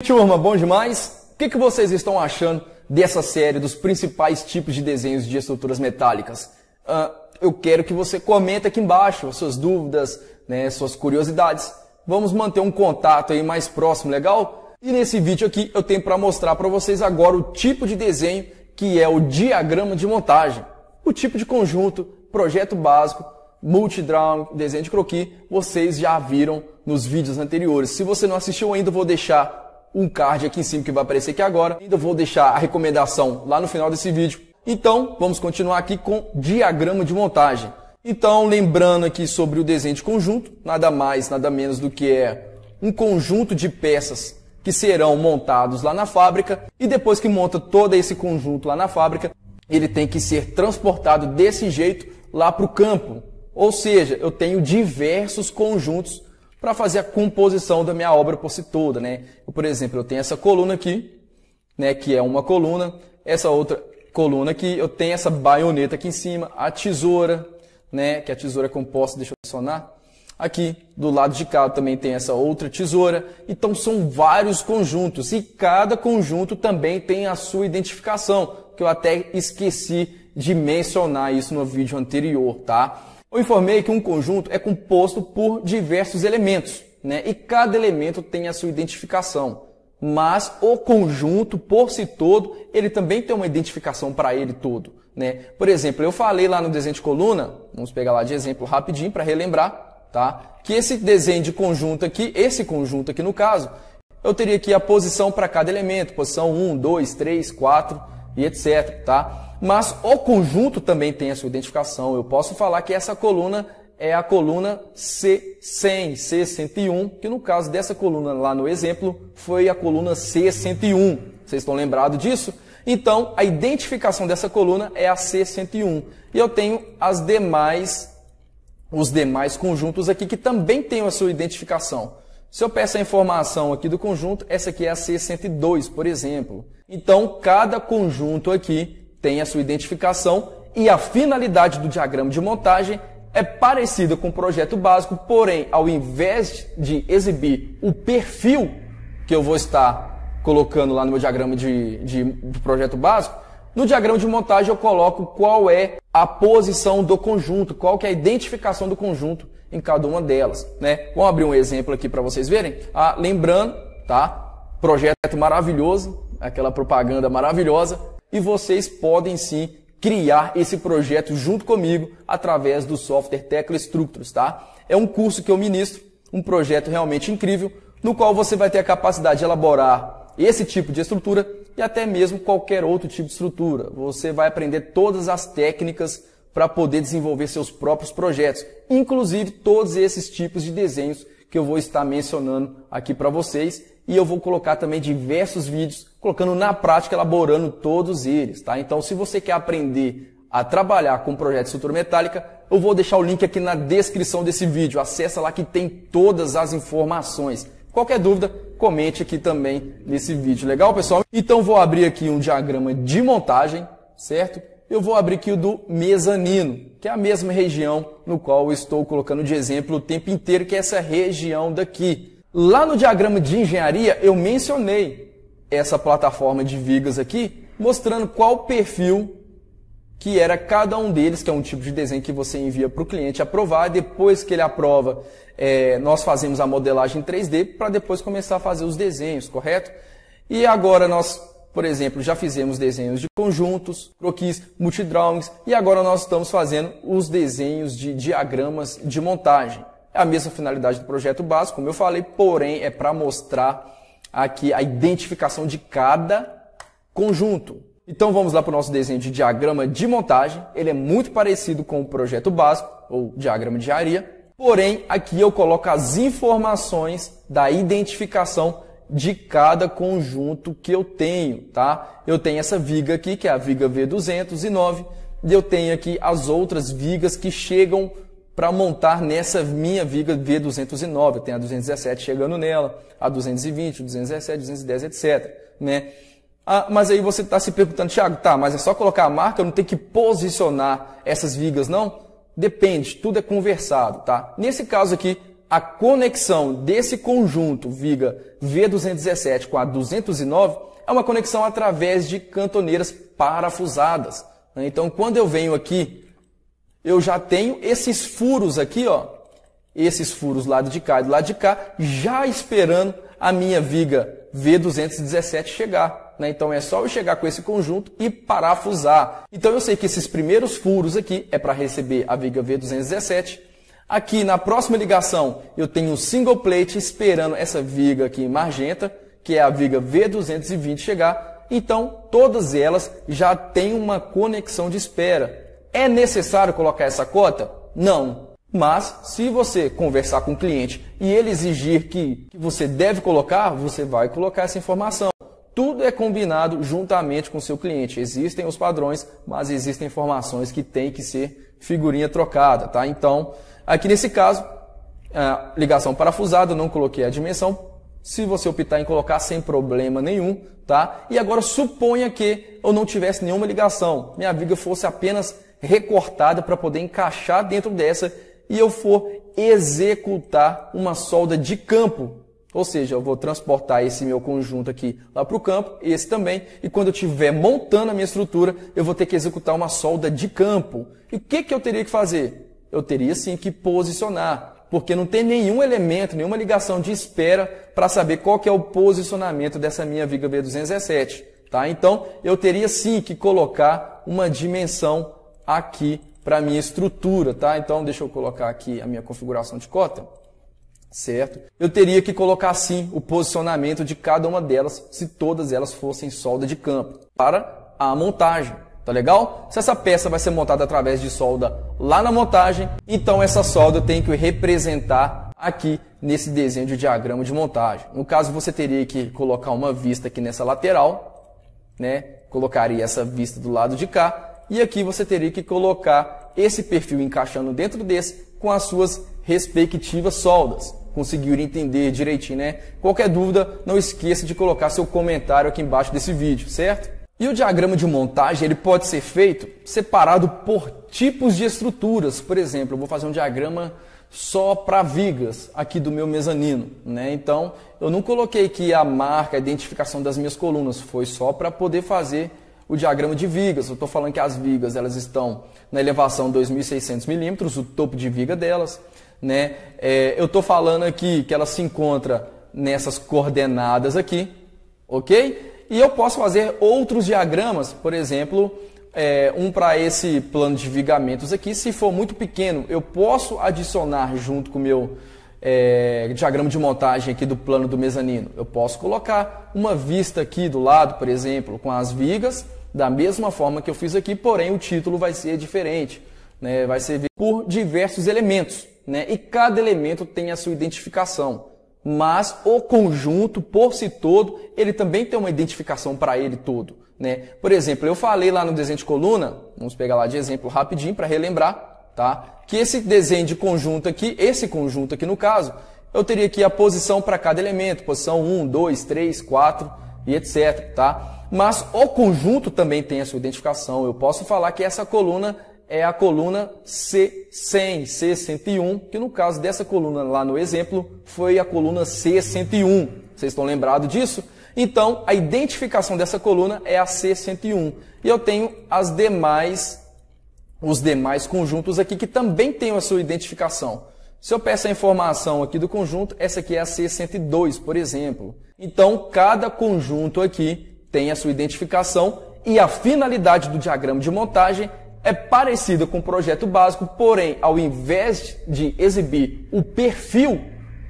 Turma, bom demais? O que vocês estão achando dessa série dos principais tipos de desenhos de estruturas metálicas? Eu quero que você comente aqui embaixo as suas dúvidas, suas curiosidades. Vamos manter um contato aí mais próximo, legal? E nesse vídeo aqui eu tenho para mostrar para vocês agora o tipo de desenho que é o diagrama de montagem. O tipo de conjunto, projeto básico, multidrawing, desenho de croquis, vocês já viram nos vídeos anteriores. Se você não assistiu ainda, eu vou deixar um card aqui em cima que vai aparecer aqui agora. Ainda vou deixar a recomendação lá no final desse vídeo. Então, vamos continuar aqui com diagrama de montagem. Então, lembrando aqui sobre o desenho de conjunto, nada mais, nada menos do que é um conjunto de peças que serão montados lá na fábrica e depois que monta todo esse conjunto lá na fábrica, ele tem que ser transportado desse jeito lá para o campo. Ou seja, eu tenho diversos conjuntos para fazer a composição da minha obra por si toda, Por exemplo, eu tenho essa coluna aqui, que é uma coluna, essa outra coluna aqui, eu tenho essa baioneta aqui em cima, a tesoura, que a tesoura é composta, deixa eu adicionar, aqui do lado de cá também tem essa outra tesoura. Então são vários conjuntos e cada conjunto também tem a sua identificação, que eu até esqueci de mencionar isso no vídeo anterior, tá? Eu informei que um conjunto é composto por diversos elementos, e cada elemento tem a sua identificação. Mas o conjunto, por si todo, ele também tem uma identificação para ele todo, Por exemplo, eu falei lá no desenho de coluna, vamos pegar lá de exemplo rapidinho para relembrar, tá? Que esse desenho de conjunto aqui, esse conjunto aqui no caso, eu teria aqui a posição para cada elemento, posição 1, 2, 3, 4 e etc, tá? Mas o conjunto também tem a sua identificação. Eu posso falar que essa coluna é a coluna C100, C101, que no caso dessa coluna lá no exemplo foi a coluna C101. Vocês estão lembrados disso? Então, a identificação dessa coluna é a C101. E eu tenho os demais conjuntos aqui que também têm a sua identificação. Se eu peço a informação aqui do conjunto, essa aqui é a C102, por exemplo. Então, cada conjunto aqui tem a sua identificação e a finalidade do diagrama de montagem é parecida com o projeto básico, porém, ao invés de exibir o perfil que eu vou estar colocando lá no meu diagrama de projeto básico, no diagrama de montagem eu coloco qual é a posição do conjunto, qual que é a identificação do conjunto em cada uma delas, Vamos abrir um exemplo aqui para vocês verem. Lembrando, tá? Projeto maravilhoso, aquela propaganda maravilhosa. E vocês podem sim criar esse projeto junto comigo através do software Tecla Structures, tá? É um curso que eu ministro, um projeto realmente incrível, no qual você vai ter a capacidade de elaborar esse tipo de estrutura e até mesmo qualquer outro tipo de estrutura. Você vai aprender todas as técnicas para poder desenvolver seus próprios projetos, inclusive todos esses tipos de desenhos que eu vou estar mencionando aqui para vocês. E eu vou colocar também diversos vídeos, colocando na prática, elaborando todos eles, tá? Então, se você quer aprender a trabalhar com projeto de estrutura metálica, eu vou deixar o link aqui na descrição desse vídeo. Acessa lá que tem todas as informações. Qualquer dúvida, comente aqui também nesse vídeo. Legal, pessoal? Então, vou abrir aqui um diagrama de montagem, certo? Eu vou abrir aqui o do mezanino, que é a mesma região no qual eu estou colocando de exemplo o tempo inteiro, que é essa região daqui. Lá no diagrama de engenharia, eu mencionei essa plataforma de vigas aqui, mostrando qual perfil que era cada um deles, que é um tipo de desenho que você envia para o cliente aprovar. Depois que ele aprova, nós fazemos a modelagem 3D para depois começar a fazer os desenhos, correto? E agora nós, por exemplo, já fizemos desenhos de conjuntos, croquis, multidrawings, e agora nós estamos fazendo os desenhos de diagramas de montagem. É a mesma finalidade do projeto básico, como eu falei, porém é para mostrar aqui a identificação de cada conjunto. Então vamos lá para o nosso desenho de diagrama de montagem. Ele é muito parecido com o projeto básico, ou diagrama de engenharia, porém aqui eu coloco as informações da identificação de cada conjunto que eu tenho, tá? Eu tenho essa viga aqui, que é a viga V209, e eu tenho aqui as outras vigas que chegam para montar nessa minha viga V209. Eu tenho a 217 chegando nela, a 220, 217, 210, etc. Mas aí você está se perguntando, Thiago, mas é só colocar a marca, eu não tenho que posicionar essas vigas, não? Depende, tudo é conversado, tá? Nesse caso aqui, a conexão desse conjunto viga V217 com a 209 é uma conexão através de cantoneiras parafusadas. Então, quando eu venho aqui, eu já tenho esses furos aqui, ó, esses furos lado de cá e do lado de cá, já esperando a minha viga V217 chegar. Então é só eu chegar com esse conjunto e parafusar. Então eu sei que esses primeiros furos aqui é para receber a viga V217. Aqui na próxima ligação eu tenho um single plate esperando essa viga aqui em magenta, que é a viga V220 chegar. Então todas elas já têm uma conexão de espera. É necessário colocar essa cota? Não. Mas, se você conversar com o cliente e ele exigir que você deve colocar, você vai colocar essa informação. Tudo é combinado juntamente com o seu cliente. Existem os padrões, mas existem informações que têm que ser figurinha trocada, tá? Então, aqui nesse caso, a ligação parafusada, eu não coloquei a dimensão. Se você optar em colocar, sem problema nenhum, tá? E agora, suponha que eu não tivesse nenhuma ligação. Minha viga fosse apenas recortada para poder encaixar dentro dessa e eu for executar uma solda de campo. Ou seja, eu vou transportar esse meu conjunto aqui lá para o campo, esse também, e quando eu estiver montando a minha estrutura, eu vou ter que executar uma solda de campo. E o que eu teria que fazer? Eu teria sim que posicionar, porque não tem nenhum elemento, nenhuma ligação de espera para saber qual que é o posicionamento dessa minha viga V217. Tá? Então, eu teria sim que colocar uma dimensão aqui para a minha estrutura. Tá? Então, deixa eu colocar aqui a minha configuração de cota. Certo? Eu teria que colocar sim o posicionamento de cada uma delas, se todas elas fossem solda de campo, para a montagem. Tá legal? Se essa peça vai ser montada através de solda lá na montagem, então essa solda eu tenho que representar aqui nesse desenho de diagrama de montagem. No caso, você teria que colocar uma vista aqui nessa lateral, né? Colocaria essa vista do lado de cá, e aqui você teria que colocar esse perfil encaixando dentro desse com as suas respectivas soldas. Conseguiram entender direitinho, né? Qualquer dúvida, não esqueça de colocar seu comentário aqui embaixo desse vídeo, certo? E o diagrama de montagem ele pode ser feito separado por tipos de estruturas. Por exemplo, eu vou fazer um diagrama só para vigas aqui do meu mezanino, né? Então, eu não coloquei aqui a marca, a identificação das minhas colunas, foi só para poder fazer o diagrama de vigas. Eu estou falando que as vigas elas estão na elevação 2.600 milímetros, o topo de viga delas, né? Eu estou falando aqui que ela se encontra nessas coordenadas aqui, ok? E eu posso fazer outros diagramas, por exemplo, um para esse plano de vigamentos aqui. Se for muito pequeno, eu posso adicionar junto com o meu diagrama de montagem aqui do plano do mezanino. Eu posso colocar uma vista aqui do lado, por exemplo, com as vigas, da mesma forma que eu fiz aqui, porém o título vai ser diferente, né? Vai ser por diversos elementos, né? E cada elemento tem a sua identificação. Mas o conjunto, por si todo, ele também tem uma identificação para ele todo, né? Por exemplo, eu falei lá no desenho de coluna, vamos pegar lá de exemplo rapidinho para relembrar, tá? Que esse desenho de conjunto aqui, esse conjunto aqui no caso, eu teria aqui a posição para cada elemento, posição 1, 2, 3, 4 e etc, tá? Mas o conjunto também tem a sua identificação. Eu posso falar que essa coluna é a coluna C100, C101, que no caso dessa coluna lá no exemplo, foi a coluna C101. Vocês estão lembrados disso? Então, a identificação dessa coluna é a C101. E eu tenho os demais conjuntos aqui que também têm a sua identificação. Se eu peço a informação aqui do conjunto, essa aqui é a C102, por exemplo. Então, cada conjunto aqui tem a sua identificação e a finalidade do diagrama de montagem é parecida com o projeto básico, porém, ao invés de exibir o perfil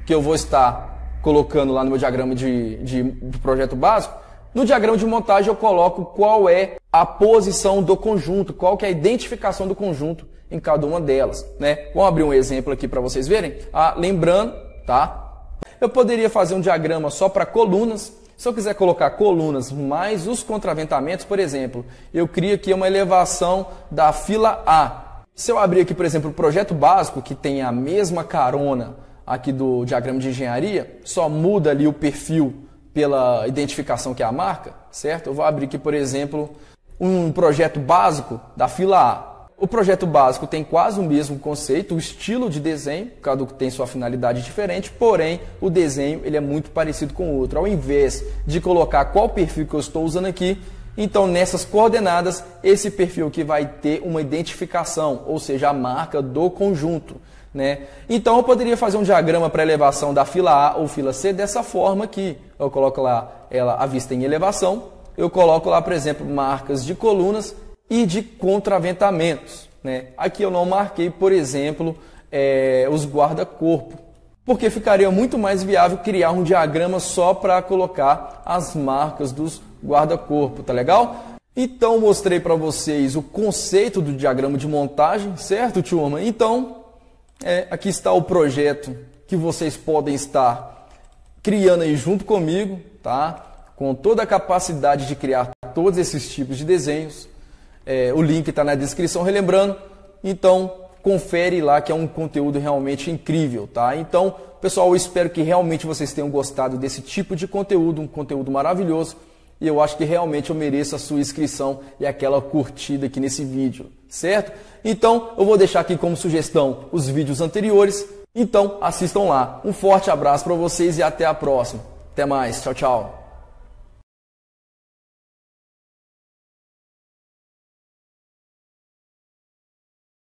que eu vou estar colocando lá no meu diagrama de projeto básico, no diagrama de montagem eu coloco qual é a posição do conjunto, qual que é a identificação do conjunto em cada uma delas, né? Vamos abrir um exemplo aqui para vocês verem. Lembrando, tá? Eu poderia fazer um diagrama só para colunas. Se eu quiser colocar colunas mais os contraventamentos, por exemplo, eu crio aqui uma elevação da fila A. Se eu abrir aqui, por exemplo, o projeto básico, que tem a mesma carona aqui do diagrama de engenharia, só muda ali o perfil pela identificação que é a marca, certo? Eu vou abrir aqui, por exemplo, um projeto básico da fila A. O projeto básico tem quase o mesmo conceito, o estilo de desenho, cada um tem sua finalidade diferente, porém o desenho ele é muito parecido com o outro. Ao invés de colocar qual perfil que eu estou usando aqui, então nessas coordenadas, esse perfil aqui vai ter uma identificação, ou seja, a marca do conjunto, né? Então eu poderia fazer um diagrama para elevação da fila A ou fila C dessa forma aqui. Eu coloco lá ela à vista em elevação, eu coloco lá, por exemplo, marcas de colunas e de contraventamentos, né? Aqui eu não marquei, por exemplo, os guarda-corpo, porque ficaria muito mais viável criar um diagrama só para colocar as marcas dos guarda-corpo, tá legal? Então mostrei para vocês o conceito do diagrama de montagem, certo, turma? Então, aqui está o projeto que vocês podem estar criando aí junto comigo, tá? Com toda a capacidade de criar todos esses tipos de desenhos. O link está na descrição, relembrando. Então, confere lá que é um conteúdo realmente incrível, tá? Então, pessoal, eu espero que realmente vocês tenham gostado desse tipo de conteúdo, um conteúdo maravilhoso. E eu acho que realmente eu mereço a sua inscrição e aquela curtida aqui nesse vídeo, certo? Então, eu vou deixar aqui como sugestão os vídeos anteriores. Então, assistam lá. Um forte abraço para vocês e até a próxima. Até mais. Tchau, tchau.